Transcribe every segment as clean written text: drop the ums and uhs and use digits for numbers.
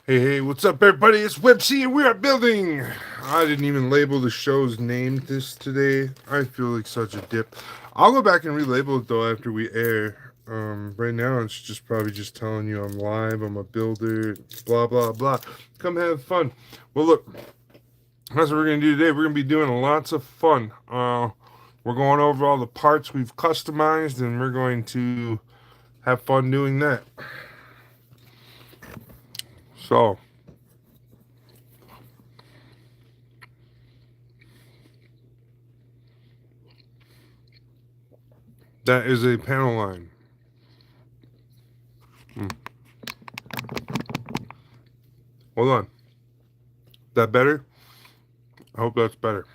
Hey, what's up, everybody? It's Webc and we're building. I didn't even label the show's name this today. I feel like such a dip. I'll go back and relabel it though after we air. Right now it's just probably just telling you I'm live, I'm a builder, blah blah blah. Come have fun. Well, look, that's what we're gonna do today. We're gonna be doing lots of fun. We're going over all the parts we've customized, and we're going to have fun doing that. So, that is a panel line. Hold on. That better? I hope that's better.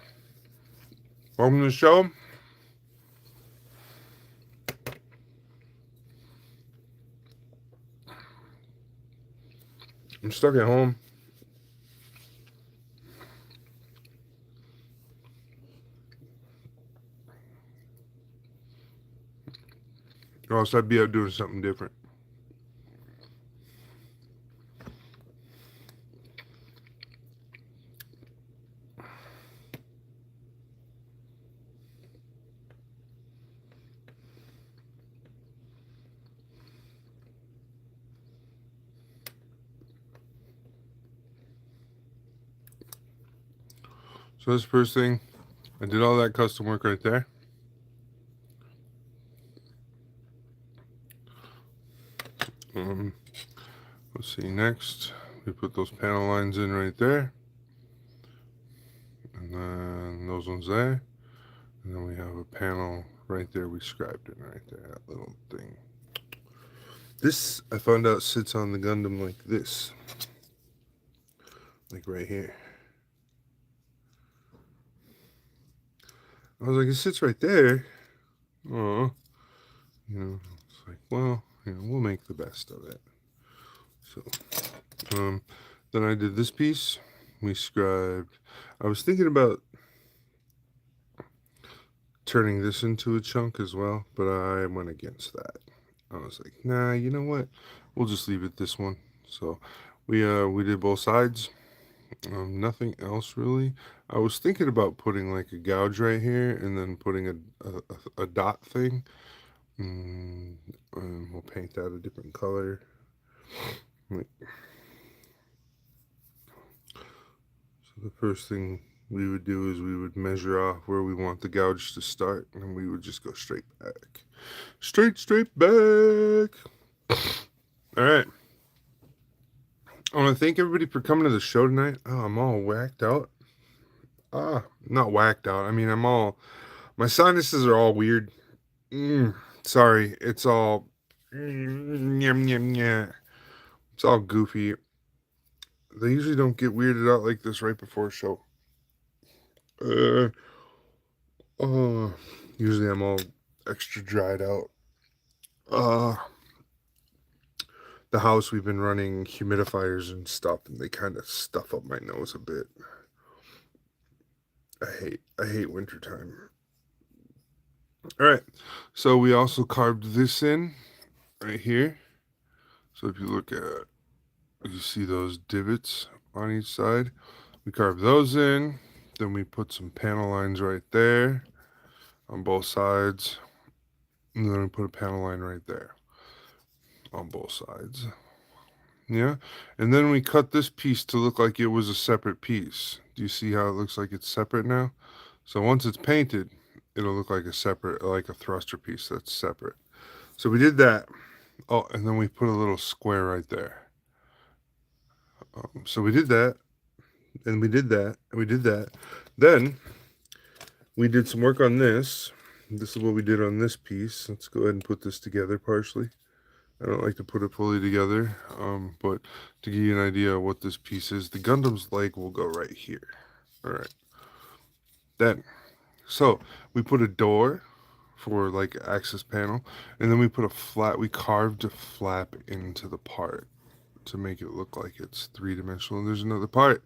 Welcome to the show. I'm stuck at home. Or else I'd be out doing something different. So this first thing, I did all that custom work right there. Let's see, next, we put those panel lines in right there. And then those ones there. And then we have a panel right there. We scribed it right there, that little thing. This, I found out, sits on the Gundam like this. Like right here. I was like, it sits right there. Oh, it's like, well, we'll make the best of it. So, then I did this piece. We scribed. I was thinking about turning this into a chunk as well, but I went against that. I was like, nah, you know what? We'll just leave it this one. So we did both sides. Nothing else really. I was thinking about putting like a gouge right here and then putting a dot thing. And we'll paint that a different color. So the first thing we would do is we would measure off where we want the gouge to start, and we would just go straight back. Straight back. All right. I want to thank everybody for coming to the show tonight. Oh, I'm all whacked out. Not whacked out. I mean, my sinuses are all weird. Sorry, it's all, it's all goofy. They usually don't get weirded out like this right before a show. Usually I'm all extra dried out. The house, we've been running humidifiers and stuff, and they kind of stuff up my nose a bit. I hate wintertime. All right, so we also carved this in right here. So if you look at, you see those divots on each side. We carved those in. Then we put some panel lines right there on both sides. And then we put a panel line right there on both sides. Yeah. And then we cut this piece to look like it was a separate piece. Do you see how it looks like it's separate now? So once it's painted, it'll look like like a thruster piece that's separate. So we did that. Oh, and then we put a little square right there. So we did that, and we did that, and we did that. Then we did some work on this. This is what we did on this piece. Let's go ahead and put this together partially. I don't like to put it fully together, but to give you an idea of what this piece is, the Gundam's leg will go right here. All right. Then, so we put a door for like access panel, and then we put we carved a flap into the part to make it look like it's three-dimensional. And there's another part.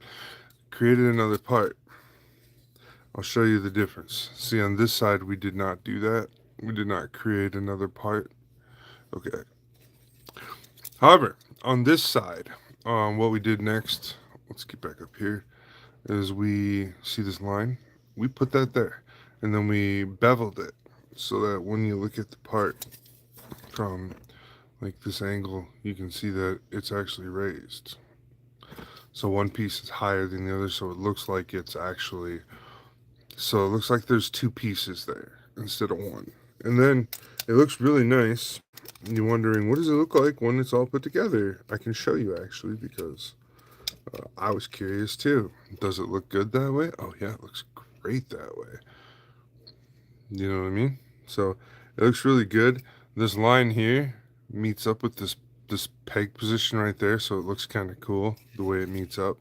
Created another part. I'll show you the difference. See, on this side, we did not do that. We did not create another part. Okay. However, on this side, what we did next, let's get back up here, is we see this line, we put that there, and then we beveled it so that when you look at the part from like this angle, you can see that it's actually raised. So one piece is higher than the other, so it looks like there's two pieces there instead of one. And then it looks really nice. You're wondering, what does it look like when it's all put together? I can show you actually, because I was curious too. Does it look good that way? Oh yeah, it looks great that way. You know what I mean? So it looks really good. This line here meets up with this peg position right there, so it looks kind of cool the way it meets up.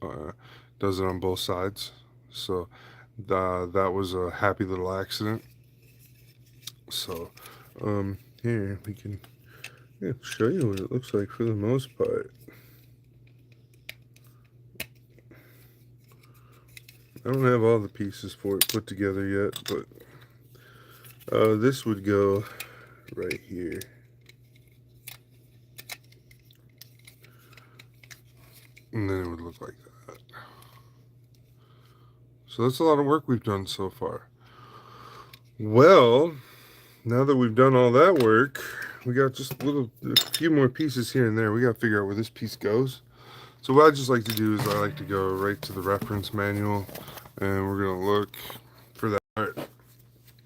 Uh, does it on both sides. So that was a happy little accident. So here we can show you what it looks like for the most part. I don't have all the pieces for it put together yet, but this would go right here. And then it would look like that. So that's a lot of work we've done so far. Well, now that we've done all that work, we got just a few more pieces here and there. We got to figure out where this piece goes. So what I just like to do is I like to go right to the reference manual, and we're going to look for that part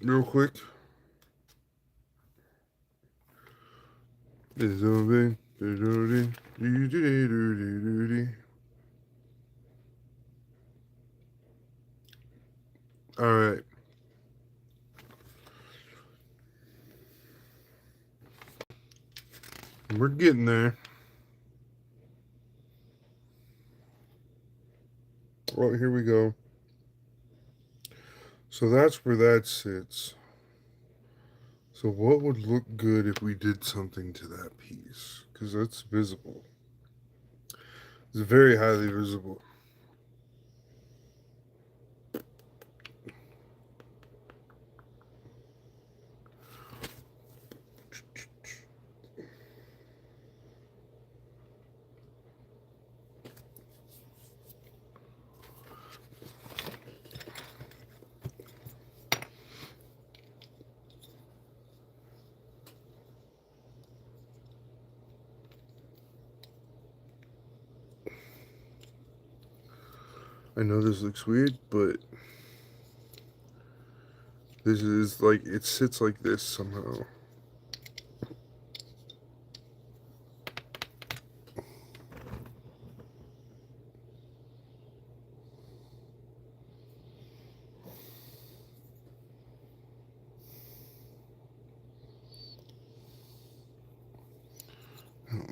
real quick. All right. We're getting there. Well, here we go. So that's where that sits. So what would look good if we did something to that piece? Because that's visible. It's very highly visible. I know this looks weird, but this is like, it sits like this somehow.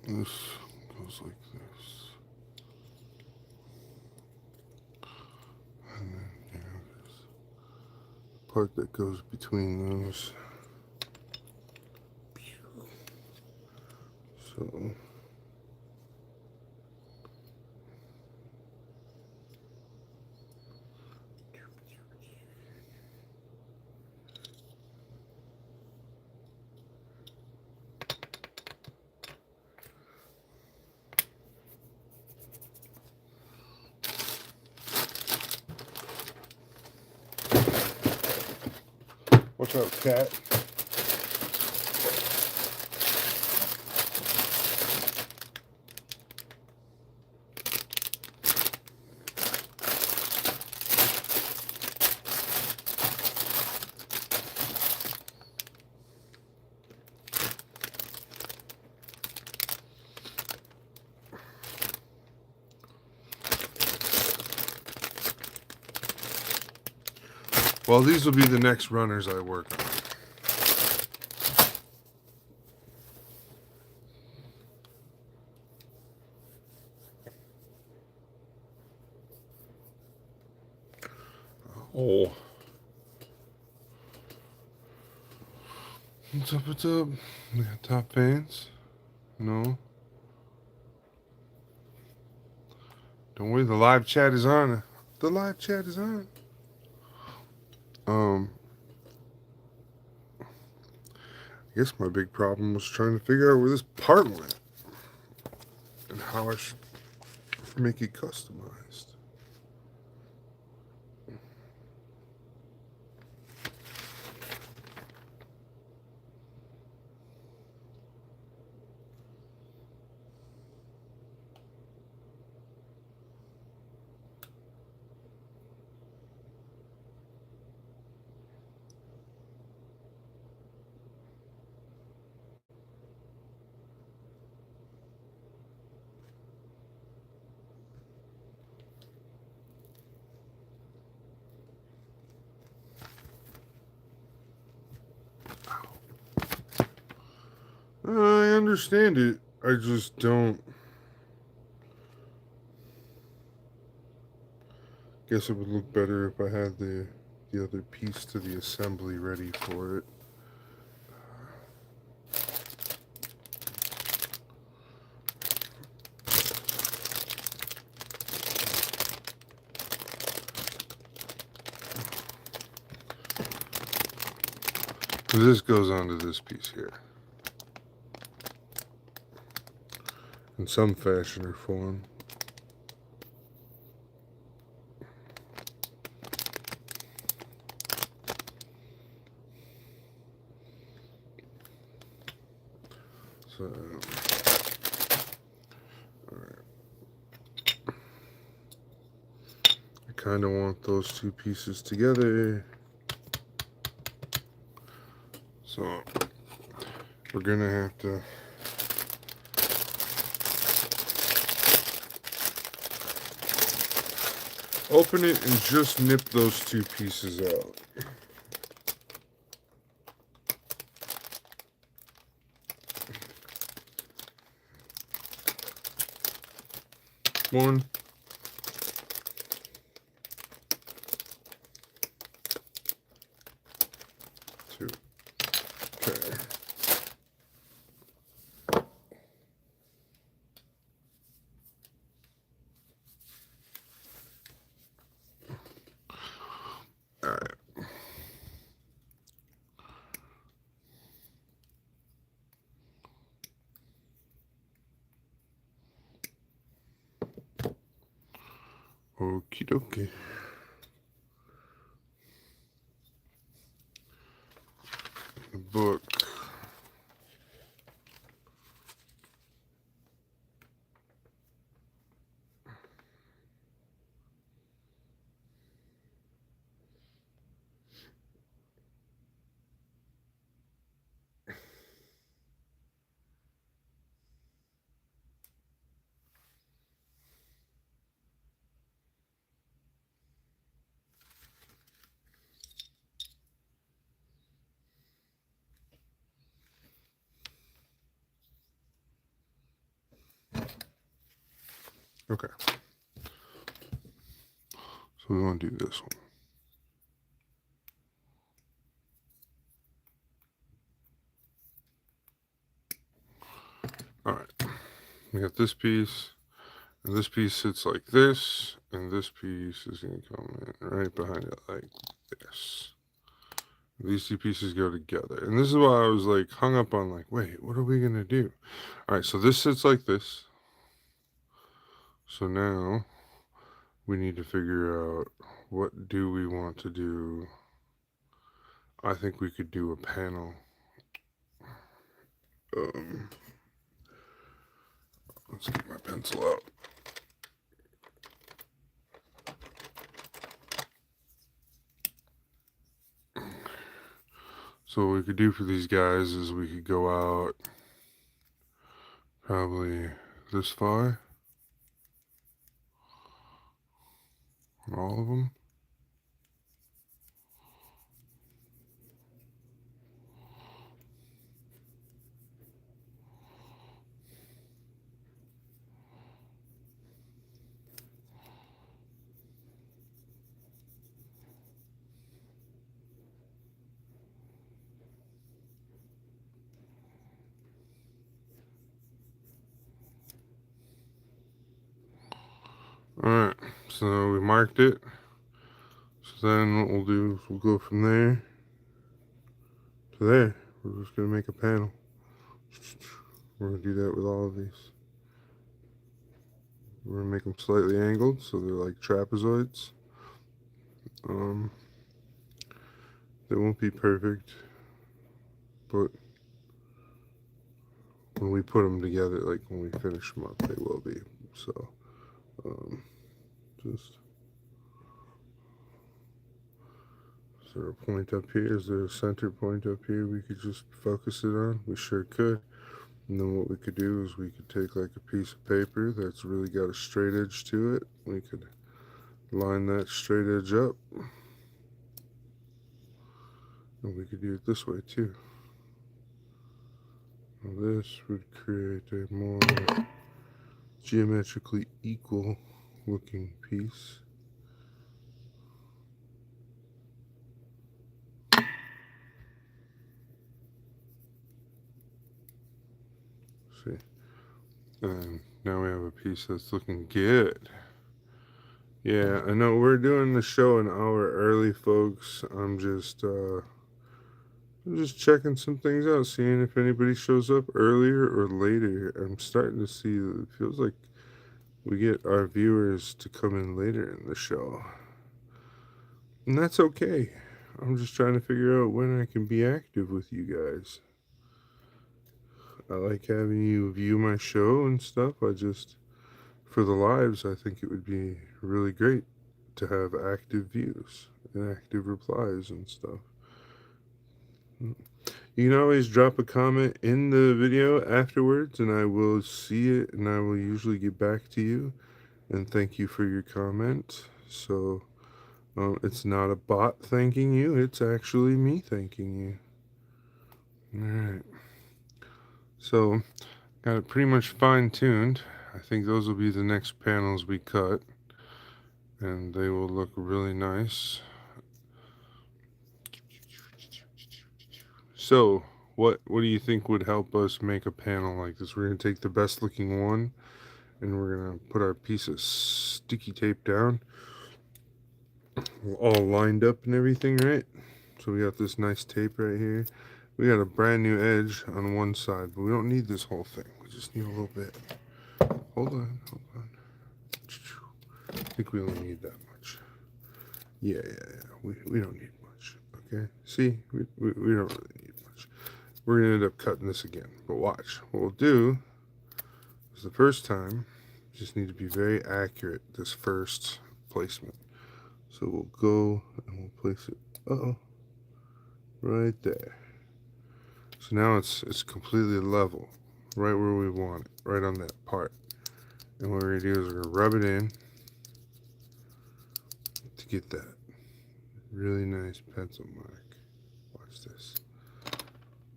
This goes like this. And then there's the part that goes between those. So watch out, cat. Well, these will be the next runners I work on. Oh. What's up, what's up? We got top fans? No? Don't worry, the live chat is on. The live chat is on. I guess my big problem was trying to figure out where this part went and how I should make it customized. I understand it. I just don't. Guess it would look better if I had the other piece to the assembly ready for it. This goes onto this piece here. In some fashion or form. So, I kind of want those two pieces together. So, we're gonna have to open it and just nip those two pieces out. One. Two. Okay. Alright. Okie dokie. The book. Okay. So we want to do this one. Alright. We got this piece. And this piece sits like this. And this piece is going to come in right behind it like this. These two pieces go together. And this is why I was like hung up on like, wait, what are we going to do? Alright, so this sits like this. So now we need to figure out what do we want to do. I think we could do a panel. Let's get my pencil out. So what we could do for these guys is we could go out probably this far. On all of them. Alright, so we marked it. So then what we'll do is we'll go from there to there. We're just going to make a panel. We're going to do that with all of these. We're gonna make them slightly angled, so they're like trapezoids. They won't be perfect, but when we put them together, like when we finish them up, they will be. So, just is there a point up here? Is there a center point up here we could just focus it on? We sure could. And then what we could do is we could take like a piece of paper that's really got a straight edge to it. We could line that straight edge up. And we could do it this way too. Now this would create a more geometrically equal looking piece. See, and now we have a piece that's looking good. Yeah, I know we're doing the show an hour early, folks. I'm just checking some things out, seeing if anybody shows up earlier or later. I'm starting to see that it feels like we get our viewers to come in later in the show. And that's okay. I'm just trying to figure out when I can be active with you guys. I like having you view my show and stuff. For the lives, I think it would be really great to have active views and active replies and stuff. You can always drop a comment in the video afterwards, and I will see it, and I will usually get back to you and thank you for your comment. So it's not a bot thanking you, it's actually me thanking you. All right. So got it pretty much fine-tuned. I think those will be the next panels we cut, and they will look really nice. So what do you think would help us make a panel like this? We're going to take the best looking one, and we're going to put our piece of sticky tape down, all lined up and everything, right? So we got this nice tape right here. We got a brand new edge on one side, but we don't need this whole thing. We just need a little bit. Hold on. I think we only need that much. Yeah. We don't need much. Okay. See, we don't really need much. We're gonna end up cutting this again. But watch. What we'll do is the first time, just need to be very accurate this first placement. So we'll go and we'll place it. Right there. So now it's completely level, right where we want it, right on that part. And what we're gonna do is we're gonna rub it in to get that really nice pencil mark. Watch this.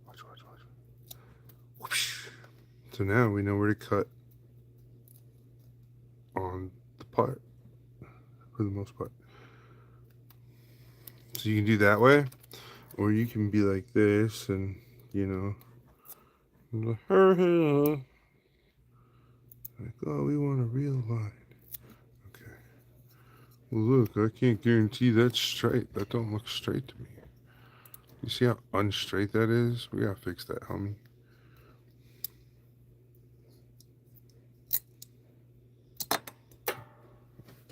Watch. Whoosh. So now we know where to cut on the part, for the most part. So you can do that way, or you can be like this and, like, oh, we want a real line. Okay. Well, look, I can't guarantee that's straight. That don't look straight to me. You see how unstraight that is? We gotta fix that, homie.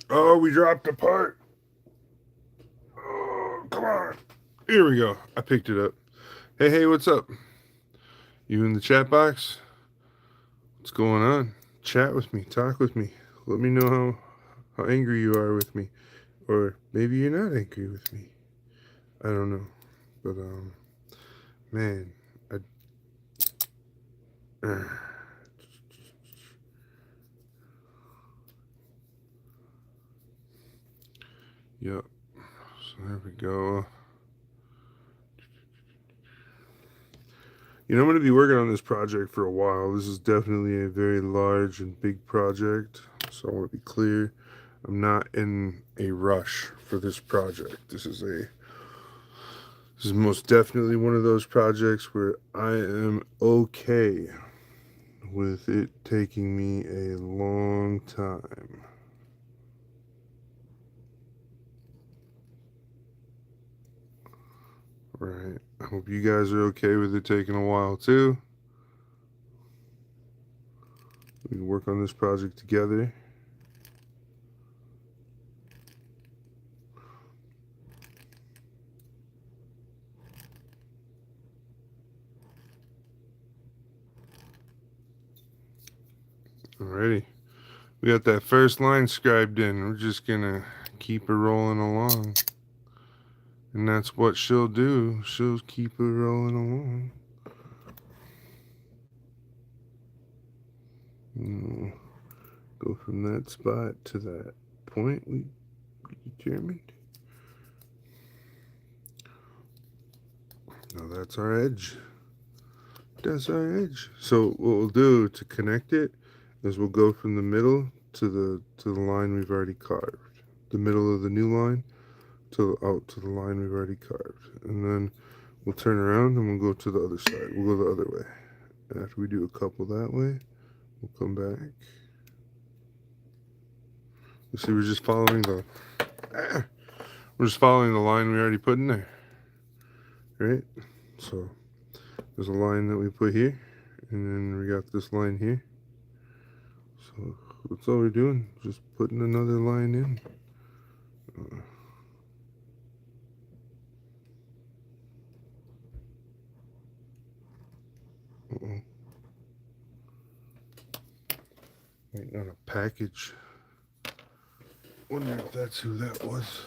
Oh, we dropped a part. Oh, come on. Here we go. I picked it up. Hey, what's up? You in the chat box? What's going on? Chat with me. Talk with me. Let me know how angry you are with me. Or maybe you're not angry with me. I don't know. But, man, yep. So there we go. I'm going to be working on this project for a while. This is definitely a very large and big project. So I want to be clear. I'm not in a rush for this project. This is most definitely one of those projects where I am okay with it taking me a long time. Right. I hope you guys are okay with it taking a while too. We can work on this project together. Alrighty. We got that first line scribed in. We're just gonna keep it rolling along. And that's what she'll do. She'll keep it rolling along. And we'll go from that spot to that point we determined. Now that's our edge. That's our edge. So what we'll do to connect it is we'll go from the middle to the line we've already carved. The middle of the new line out to the line we've already carved. And then we'll turn around and we'll go to the other side. We'll go the other way. After we do a couple that way, we'll come back. You see, we're just following the line we already put in there. Right? So there's a line that we put here, and then we got this line here. So that's all we're doing, just putting another line in. Uh-oh. Waiting on a package. Wonder if that's who that was.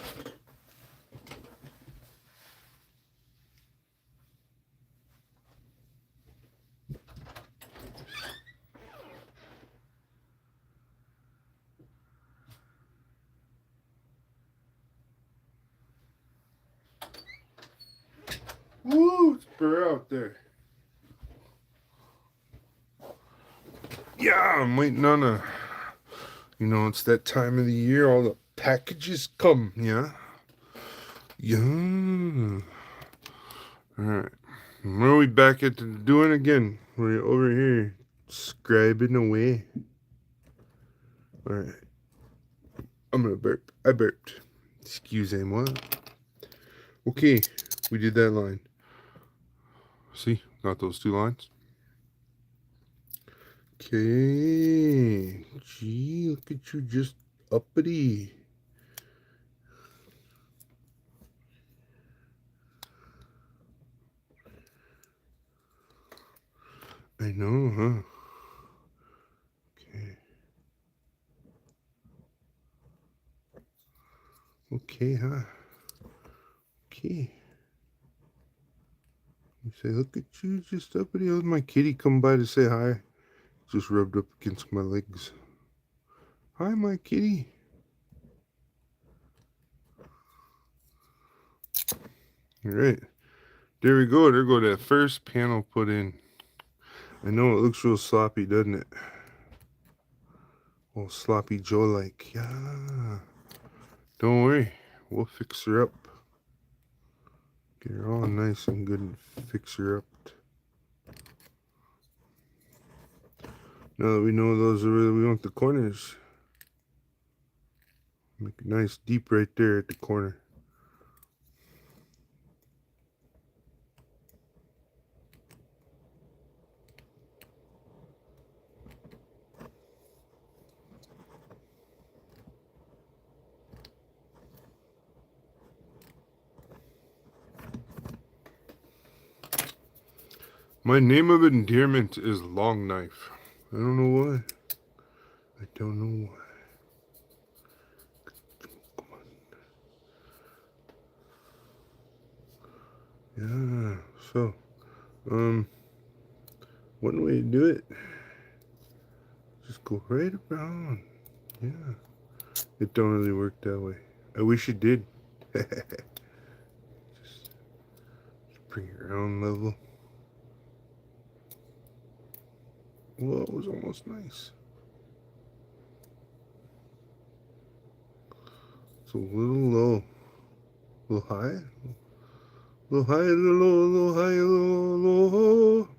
Woo! It's bare out there. Yeah, I'm waiting on a. You know, it's that time of the year. All the packages come. Yeah. Yeah. All right. Where are we back at doing again? We're over here scribing away. All right. I'm gonna burp. I burped. Excusez-moi. Okay, we did that line. See, got those two lines. Okay. Gee, look at you, just uppity. I know, huh? Okay. Okay, huh? Okay. You say, look at you, just uppity. Oh, my kitty come by to say hi. Just rubbed up against my legs. Hi, my kitty. All right. There we go. There go that first panel put in. I know it looks real sloppy, doesn't it? Oh, sloppy Joe-like. Yeah. Don't worry. We'll fix her up. Get her all nice and good and fix her up. Now that we know those are where we want the corners, make it nice deep right there at the corner. My name of endearment is Long Knife. I don't know why. I don't know why. Come on. Yeah, so, one way to do it, just go right around. Yeah, it don't really work that way. I wish it did. just bring it around level. Well, it was almost nice. It's a little low. A little high? A little high, a little low, a little high, a little low.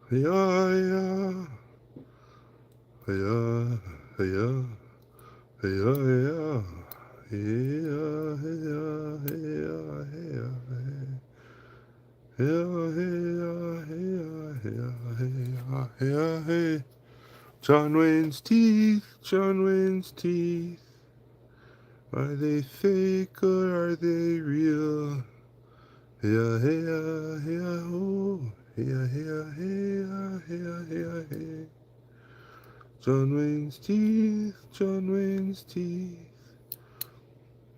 Hiya, hiya, hiya, hiya, hiya, hiya, hiya, hiya, hiya, hey. John Wayne's teeth, John Wayne's teeth. Are they fake or are they real? Yeah, yeah, yeah, oh, Hey, hey, hey, hey, hey. John Wayne's teeth, John Wayne's teeth.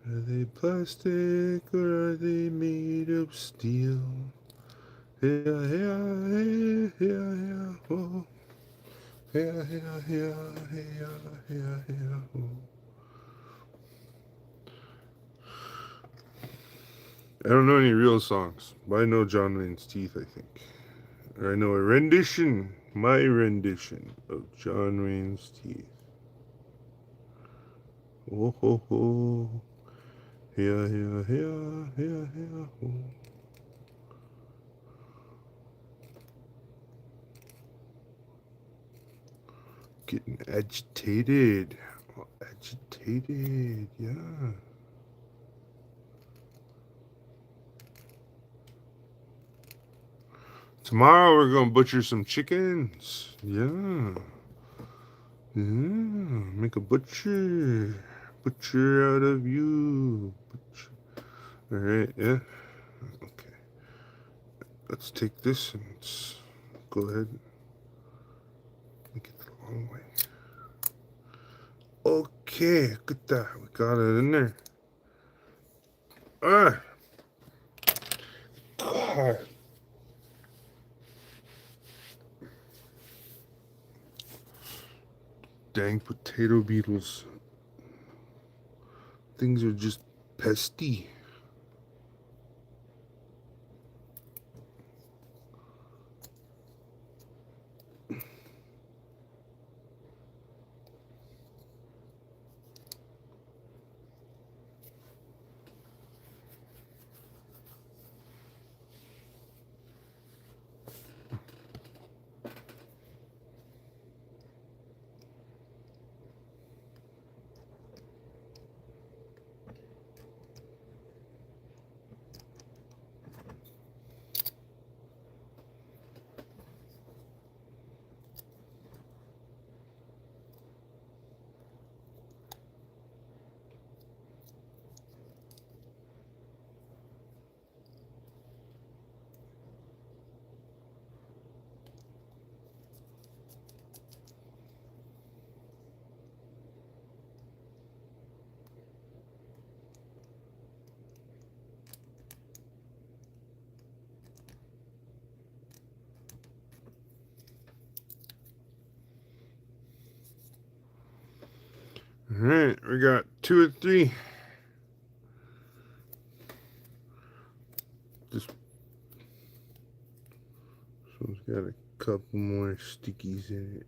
Are they plastic or are they made of steel? Hey, hey, hey, hey, oh. Hey, hey, hey, hey, hey, hey, oh. I don't know any real songs, but I know John Wayne's Teeth, I think. Or I know a rendition, my rendition of John Wayne's Teeth. Oh ho ho. Yeah, yeah, yeah, yeah, yeah. Oh. Getting agitated. Oh, agitated, yeah. Tomorrow we're gonna butcher some chickens. Yeah. Yeah. Make a butcher. Butcher out of you. Butcher. Alright, yeah. Okay. Let's take this and go ahead and make it the long way. Okay, look at that. We got it in there. Ah! God. Dang potato beetles. Things are just pesty. Alright, we got 2 or 3. This one's got a couple more stickies in it.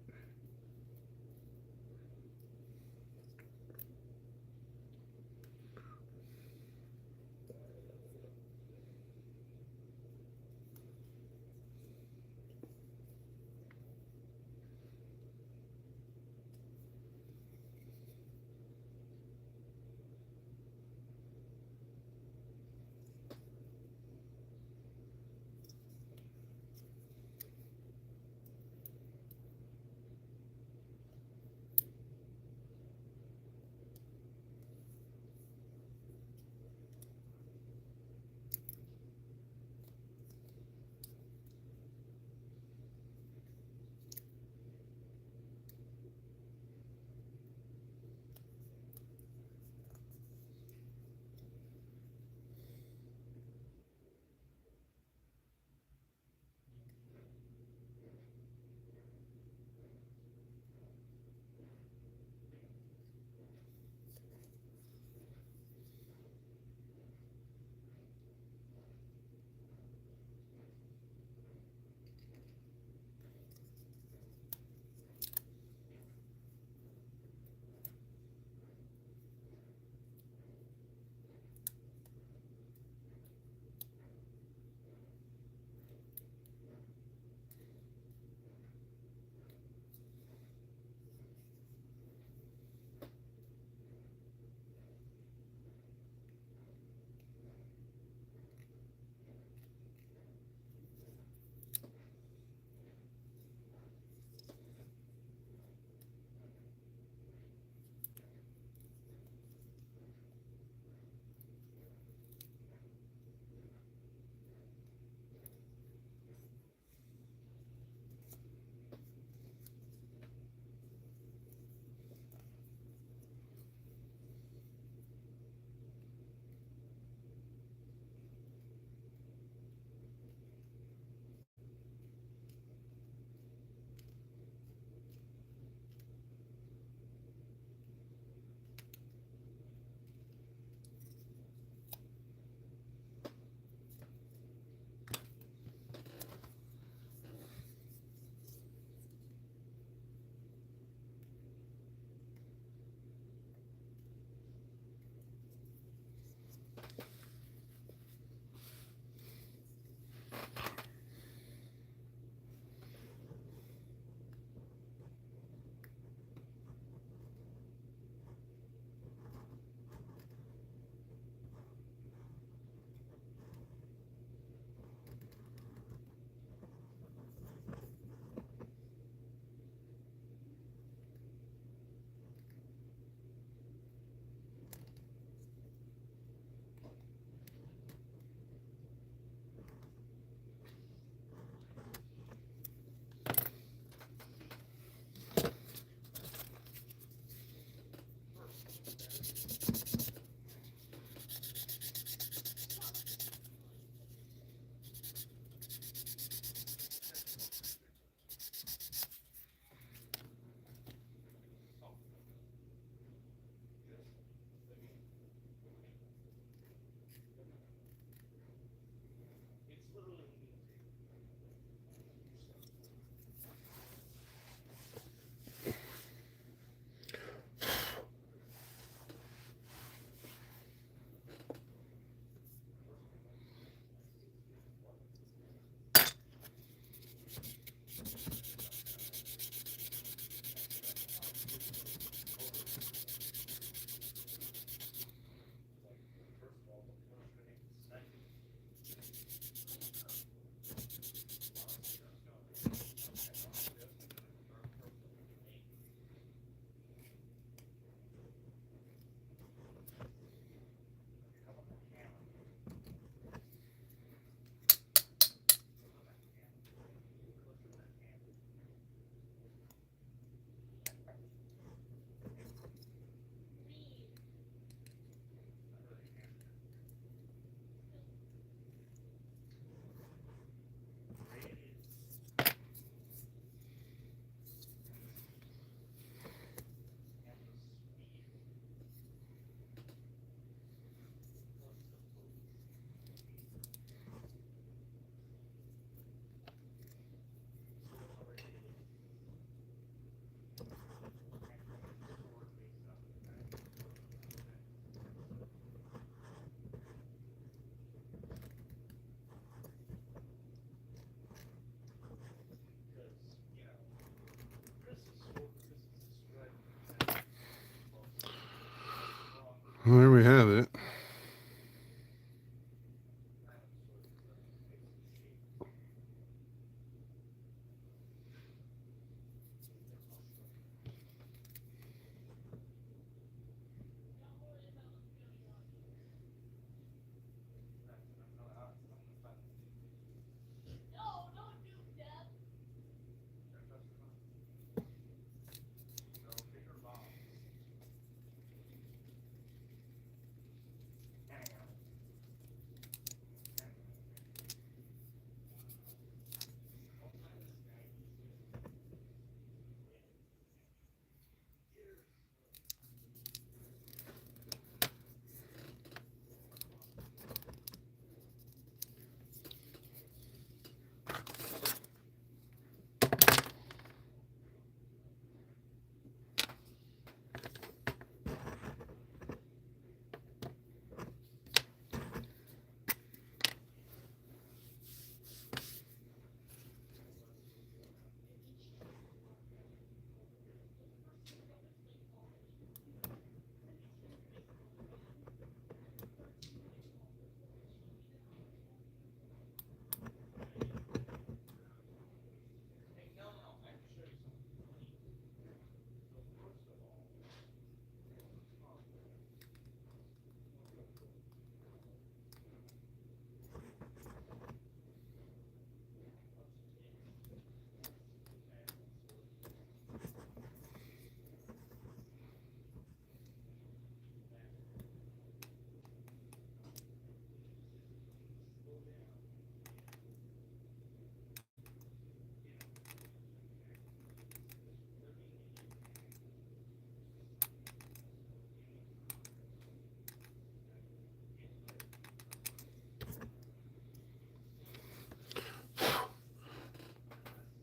Well, there we have it.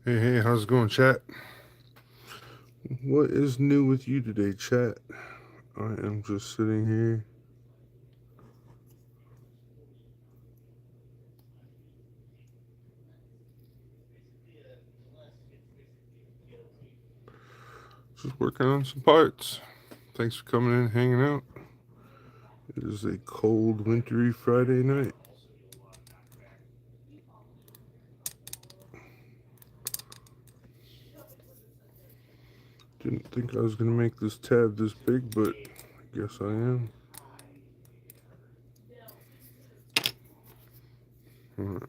Hey, how's it going, chat? What is new with you today, chat? I am just sitting here. Just working on some parts. Thanks for coming in and hanging out. It is a cold, wintry Friday night. Didn't think I was going to make this tab this big, but I guess I am. All right.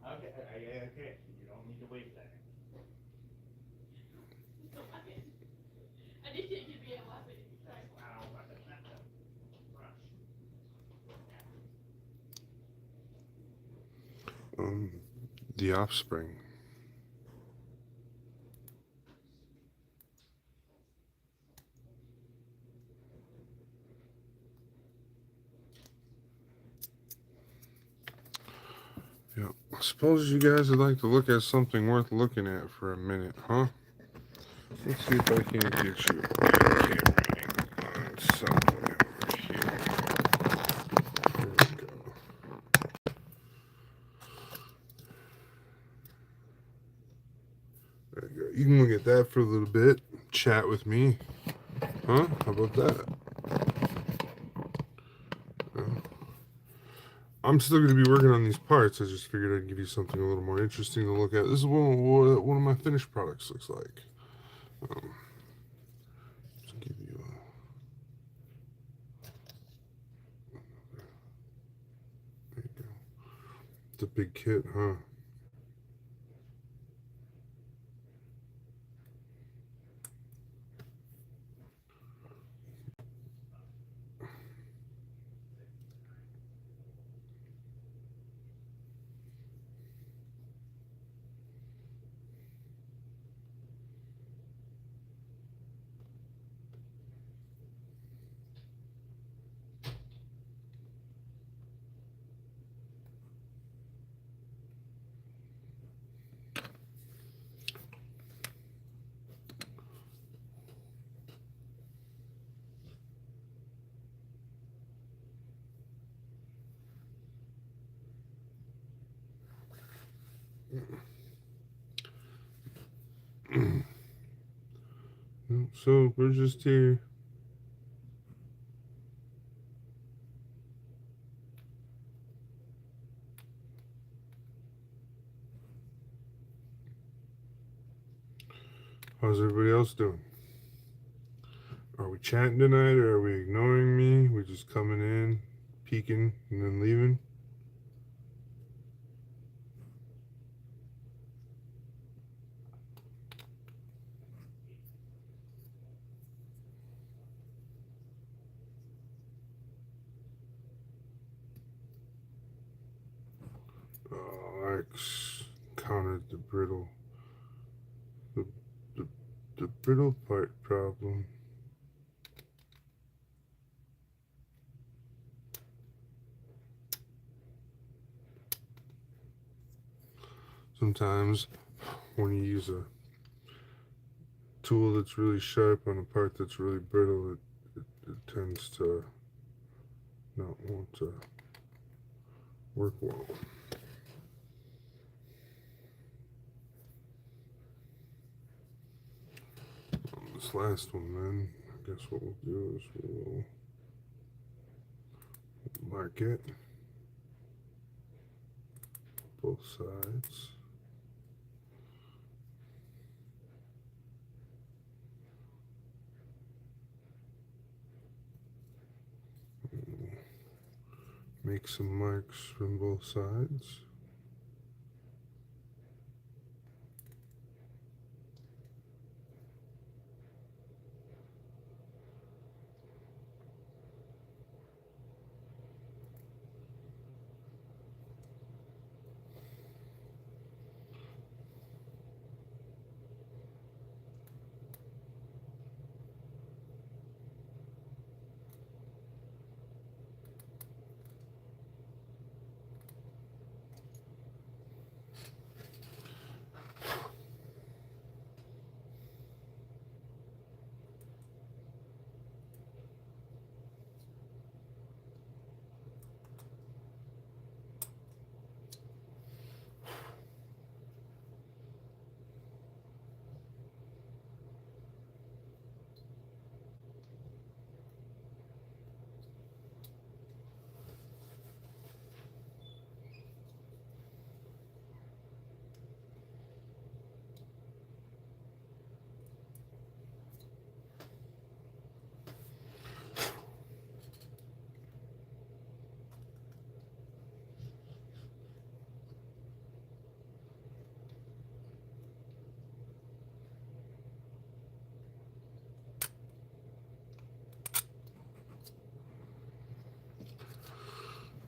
Okay. You don't need to wait there. The Offspring. Yeah. I suppose you guys would like to look at something worth looking at for a minute, huh? Let's see if I can get you a camera on something over here. There we go. There you go. You can look at that for a little bit. Chat with me. Huh? How about that? I'm still going to be working on these parts. I just figured I'd give you something a little more interesting to look at. This is one of my finished products looks like. Just give you there you go. It's a big kit, huh? So we're just here. How's everybody else doing? Are we chatting tonight, or are we ignoring me? We're just coming in, peeking, and then leaving? I counted the brittle. The, the, the brittle part problem. Sometimes when you use a tool that's really sharp on a part that's really brittle, it tends to not want to work well. On this last one, then, I guess what we'll do is we'll mark it both sides. Make some marks from both sides.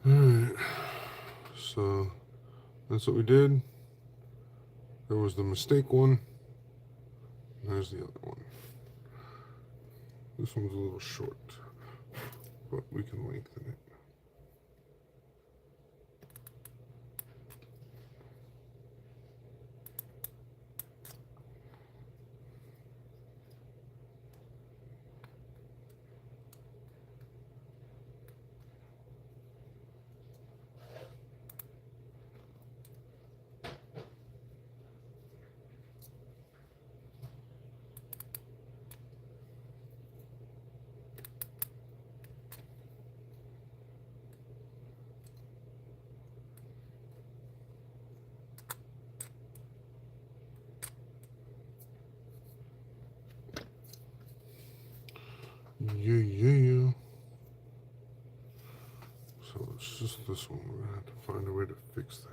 Alright, so that's what we did. There was the mistake one. There's the other one. This one's a little short, but we can lengthen it. Yeah. So it's just this one. We're gonna have to find a way to fix that.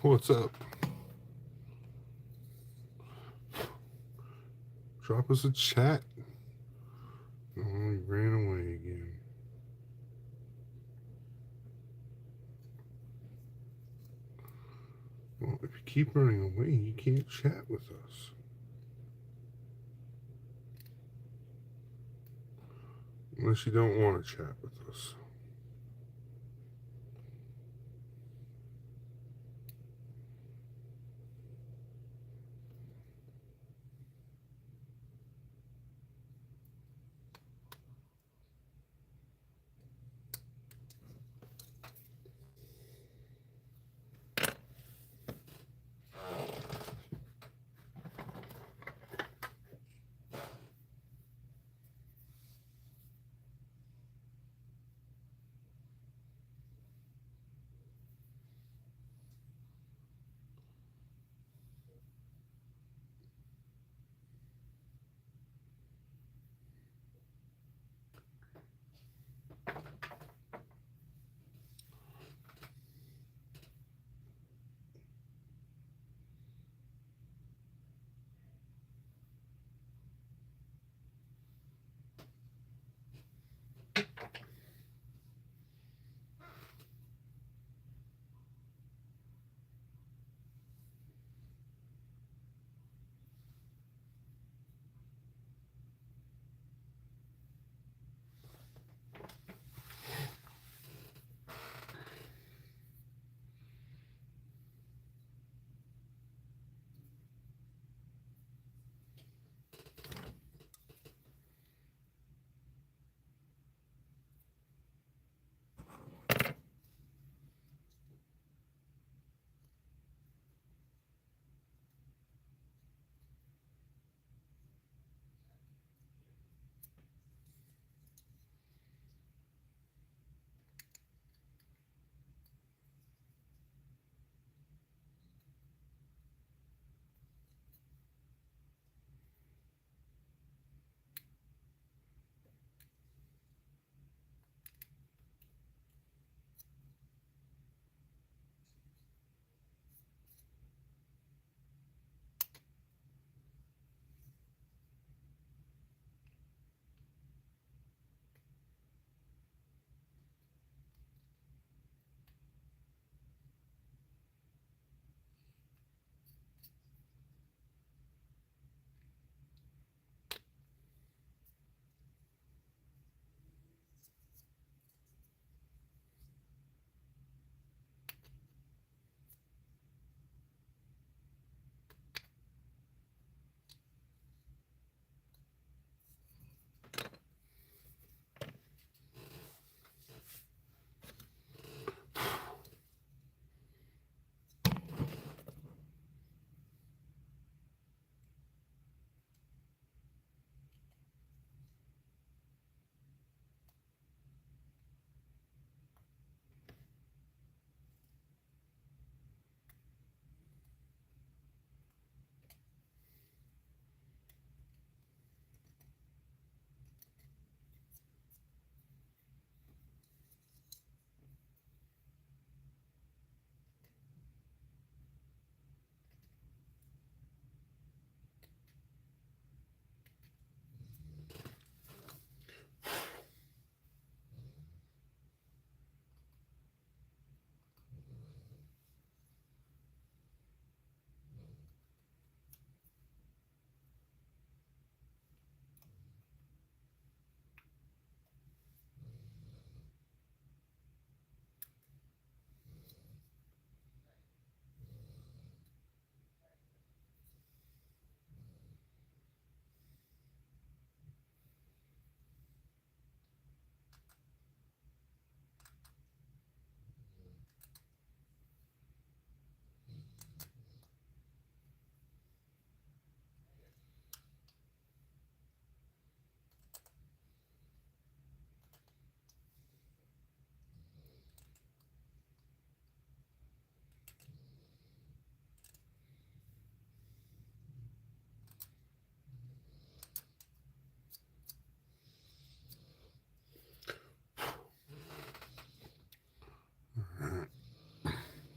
What's up? Drop us a chat. Oh, he ran away again. Well, if you keep running away, you can't chat with us. Unless you don't want to chat with us.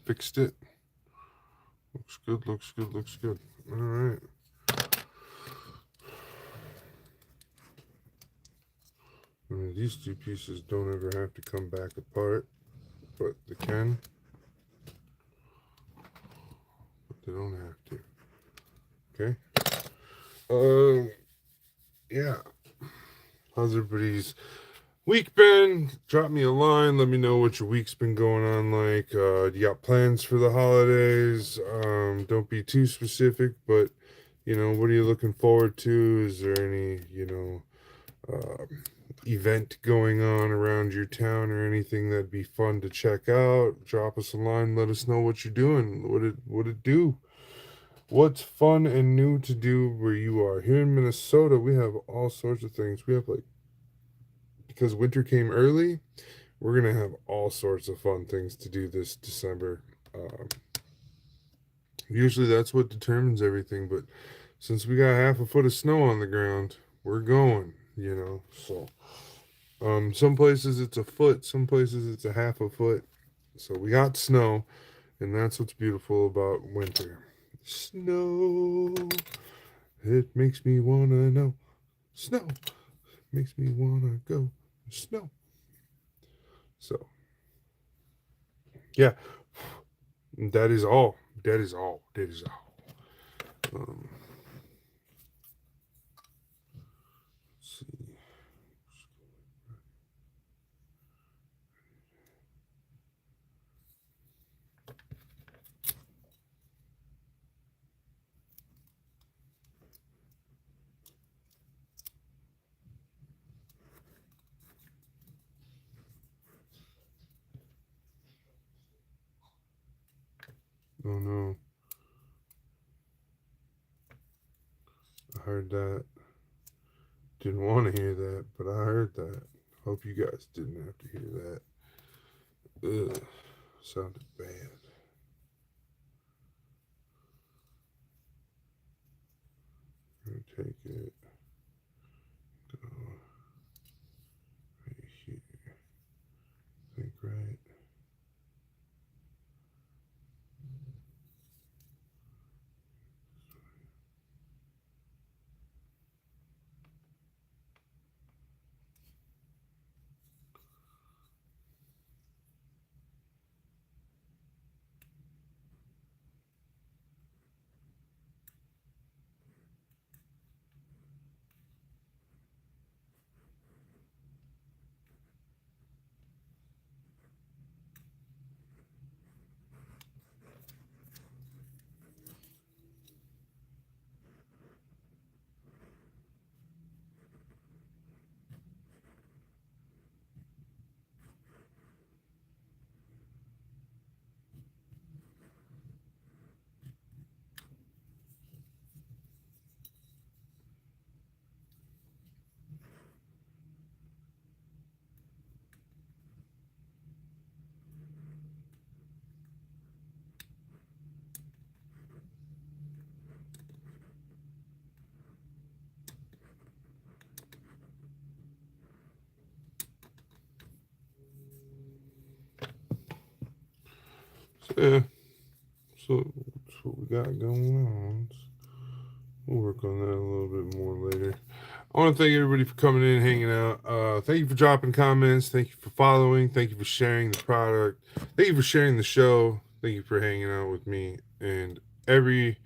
Fixed it. good, looks good, looks good. All right. I mean, these two pieces don't ever have to come back apart, but they can. But they don't have to. Okay. Yeah. How's everybody's week been? Drop me a line. Let me know what your week's been going on like. You got plans for the holidays? Don't be too specific, but what are you looking forward to? Is there any, event going on around your town or anything that'd be fun to check out? Drop us a line. Let us know what you're doing. What it do? What's fun and new to do where you are? Here in Minnesota, we have all sorts of things. We have like, because winter came early, we're gonna have all sorts of fun things to do this December. Usually that's what determines everything, but since we got half a foot of snow on the ground, we're going. So some places it's a foot, some places it's a half a foot. So we got snow, and that's what's beautiful about winter. Snow, it makes me wanna know. Snow makes me wanna go. Snow. So yeah, that is all. That is all. That is all. Let's see. Oh no, I heard that. Didn't want to hear that, but I heard that. Hope you guys didn't have to hear that. Ugh, sounded bad. I'm gonna take it. Go right here. Think right. So, yeah. So that's what we got going on. We'll work on that a little bit more later. I want to thank everybody for coming in, hanging out. Thank you for dropping comments. Thank you for following. Thank you for sharing the product. Thank you for sharing the show. Thank you for hanging out with me. And every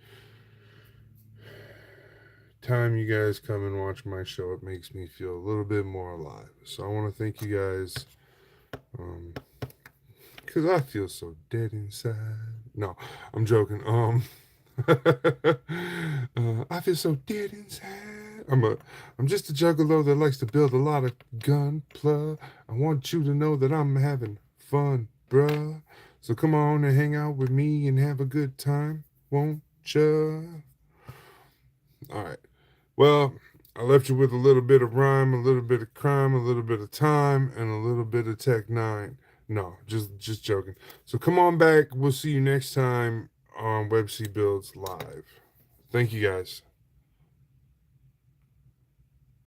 time you guys come and watch my show, it makes me feel a little bit more alive. So I want to thank you guys. Because I feel so dead inside. No, I'm joking. I feel so dead inside. I'm just a juggalo that likes to build a lot of gunpla. I want you to know that I'm having fun, bruh. So come on and hang out with me and have a good time, won't ya? All right. Well, I left you with a little bit of rhyme, a little bit of crime, a little bit of time, and a little bit of Tech Nine. No, just joking. So come on back. We'll see you next time on Web C Builds Live. Thank you guys.